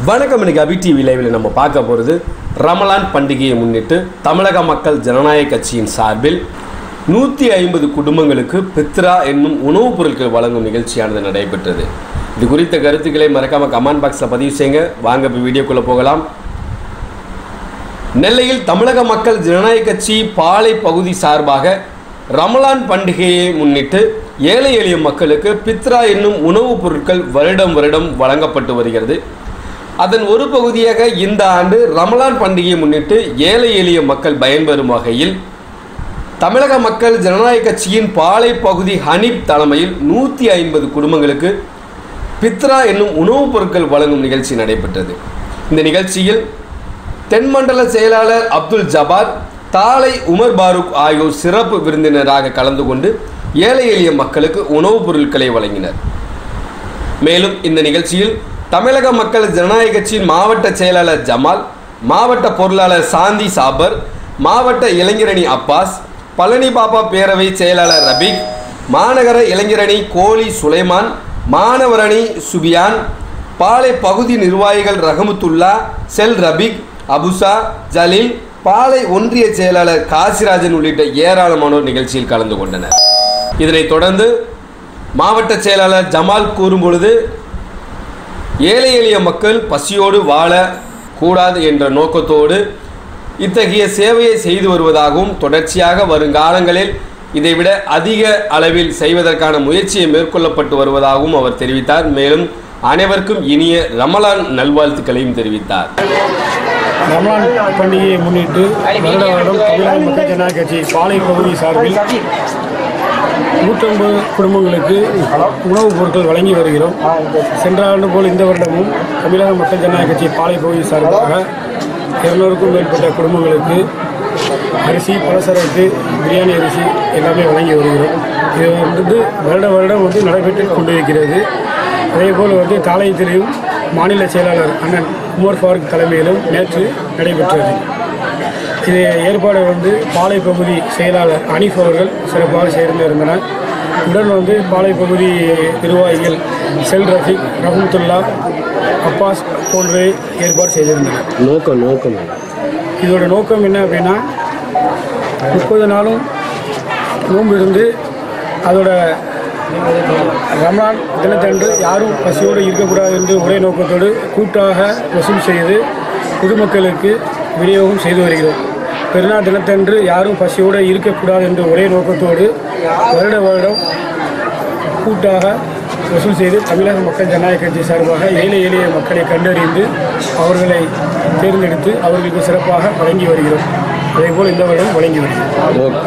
வணக்கம். இன்னைக்கு அபி டிவி லைவில் நம்ம பார்க்க போகிறது ரமலான் பண்டிகையை முன்னிட்டு தமிழக மக்கள் ஜனநாயக கட்சியின் சார்பில் 150 குடும்பங்களுக்கு பித்ரா என்னும் உணவுப் பொருட்கள் வழங்கும் நிகழ்ச்சியானது நடைபெற்றது. இது குறித்த கருத்துக்களை மறக்காம கமெண்ட் பாக்ஸில் பதிவு செய்யுங்க. வாங்க இப்போ வீடியோக்குள்ளே போகலாம். நெல்லையில் தமிழக மக்கள் ஜனநாயக கட்சி பாளை பகுதி சார்பாக ரமலான் பண்டிகையை முன்னிட்டு ஏழை எளிய மக்களுக்கு பித்ரா என்னும் உணவுப் பொருட்கள் வருடம் வழங்கப்பட்டு வருகிறது. அதன் ஒரு பகுதியாக இந்த ஆண்டு ரமலான் பண்டிகையை முன்னிட்டு ஏழை எளிய மக்கள் பயன்பெறும் வகையில் தமிழக மக்கள் ஜனநாயக கட்சியின் பாளை பகுதி ஹனீப் தலைமையில் 150 குடும்பங்களுக்கு பித்ரா என்னும் உணவுப் பொருட்கள் வழங்கும் நிகழ்ச்சி நடைபெற்றது. இந்த நிகழ்ச்சியில் தென்மண்டல செயலாளர் அப்துல் ஜபார், தாலை உமர் பாரூக் ஆகியோர் சிறப்பு விருந்தினராக கலந்து கொண்டு ஏழை எளிய மக்களுக்கு உணவுப் பொருட்களை வழங்கினர். மேலும் இந்த நிகழ்ச்சியில் தமிழக மக்கள் ஜனநாயக கட்சியின் மாவட்ட செயலாளர் ஜமால், மாவட்ட பொருளாளர் சாந்தி சாபர், மாவட்ட இளைஞரணி அப்பாஸ், பழனி பாப்பா பேரவை செயலாளர் ரபீக், மாநகர இளைஞரணி கோலி சுலைமான், மாணவரணி சுபியான், பாளை பகுதி நிர்வாகிகள் ரஹமத்துல்லா, செல் ரபீக், அபுசா, ஜலீல், பாளை ஒன்றிய செயலாளர் காசிராஜன் உள்ளிட்ட ஏராளமானோர் நிகழ்ச்சியில் கலந்து கொண்டனர். இதனைத் தொடர்ந்து மாவட்ட செயலாளர் ஜமால் கூறும்பொழுது, ஏழை எளிய மக்கள் பசியோடு வாழக்கூடாது என்ற நோக்கத்தோடு இத்தகைய சேவையை செய்து வருவதாகவும் தொடர்ச்சியாக வருங்காலங்களில் இதைவிட அதிக அளவில் செய்வதற்கான முயற்சியை மேற்கொள்ளப்பட்டு வருவதாகவும் அவர் தெரிவித்தார். மேலும் அனைவருக்கும் இனிய ரமலான் நல்வாழ்த்துக்களையும் தெரிவித்தார். ரமலான் பண்டிகையை முன்னிட்டு வருடம் தமிழக மக்கள் ஜனநாயக கட்சி பாளை பகுதி சார்பில் 150 குடும்பங்களுக்கு உணவுப் பொருட்கள் வழங்கி வருகிறோம். சென்ற ஆண்டு போல் இந்த வருடமும் தமிழக மக்கள் ஜனநாயக கட்சி பாளை பகுதி சார்பாக 200க்கும் மேற்பட்ட குடும்பங்களுக்கு அரிசி, பலசரக்கு, பிரியாணி அரிசி எல்லாமே வழங்கி வருகிறோம். இது வருடம் நடைபெற்று கொண்டிருக்கிறது. அதேபோல் தாளையத்திலையும் மாநில செயலாளர் அண்ணன் உமர் ஃபாரூக் தலைமையிலும் நேற்று நடைபெற்றது. இது ஏற்பாடு பாளை பகுதி செயலாளர் அனீஃப் அவர்கள் சிறப்பாக சேர்ந்திருந்தனர். உடன் பாளை பகுதி நிர்வாகிகள் செல் ரஃபீக், ரஹமத்துல்லா, அப்பாஸ் போன்ற ஏற்பாடு செய்திருந்தனர். நோக்கம் இதோட நோக்கம் என்ன அப்படின்னா, 30 நாளும் நோன்பு இருந்து அதோட ரமலான் தினத்தன்று யாரும் பசியோடு இருக்கக்கூடாது என்று ஒரே நோக்கத்தோடு கூட்டாக வசூல் செய்து பொதுமக்களுக்கு விநியோகம் செய்து வருகிறோம். பெருநாள் தினத்தன்று யாரும் பசியோடு இருக்கக்கூடாது என்று ஒரே நோக்கத்தோடு வருடம் கூட்டாக வசூல் செய்து தமிழக மக்கள் ஜனநாயக கட்சி சார்பாக ஏழை எளிய மக்களை கண்டறிந்து அவர்களை தேர்ந்தெடுத்து அவர்களுக்கு சிறப்பாக வழங்கி வருகிறோம். அதேபோல் இந்த வருடம் வழங்கி வருகிறோம்.